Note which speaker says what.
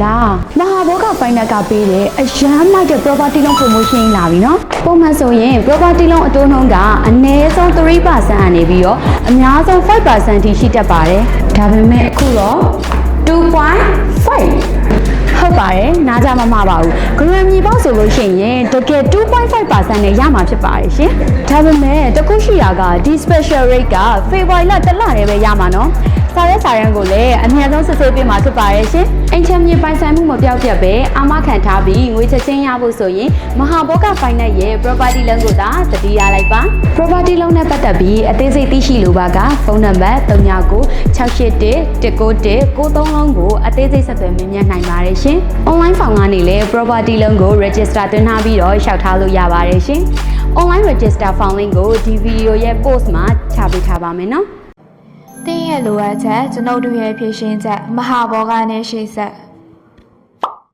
Speaker 1: လားမဟာဘောက final ကပေးတယ်အရန်မိုက်တဲ့ property loan promotion လာပြီနော်ပုံမှန်ဆိုရင် property loan အတိုးနှုန်းကအနည်းဆုံး 3% အနေပြီးတော့အများဆုံး 5% ထိရှိတတ်ပါတယ်ဒါပေမဲ့အခုတော့ 2.5 ဟုတ်ပါတယ်နားကြမမှားပါဘူးဂရမ်မြေပေါက်ဆိုလို့ရှိရင်တကယ် 2.5% နဲ့ရမှာဖြစ်ပါတယ်ရှင်ဒါပေမဲ့တခုရှိတာကဒီ special rate က February လတစ်လတည်းပဲရမှာနော်စာရန်ကိုလည်းအများဆုံးစစ်ဆေးပေးမှာဖြစ်ပါတယ်ရှင်အိမ်ချမ်းမြေပိုင်ဆိုင်မှုမပြောက်ပြတ်ပဲအာမခံထားပြီးငွေချက်ချင်းရဖို့ဆိုရင်မဟာဘောက final ရဲ့ property loan ကိုသာတတိယလိုက်ပါ property loan နဲ့ပတ်သက်ပြီးအသေးစိတ်သိရှိလိုပါကဖုန်းနံပါတ်3996811993လုံးကိုအသေးစိတ်ဆက်သွယ်မေးမြန်းနိုင်ပါတယ်ရှင် online form ကနေလည်း property loan ကို register သွင်းထားပြီးတော့လျှောက်ထားလို့ရပါတယ်ရှင် online register form link ကိုဒီ video ရဲ့ post မှာချပေးထားပါမယ်နော်
Speaker 2: တင်းရဲ့လိုအပ်ချက်ကျွန်ုပ်တို့ရဲ့ဖြည့်ရှင်းချက်မဟာဘောကနေရှိဆက်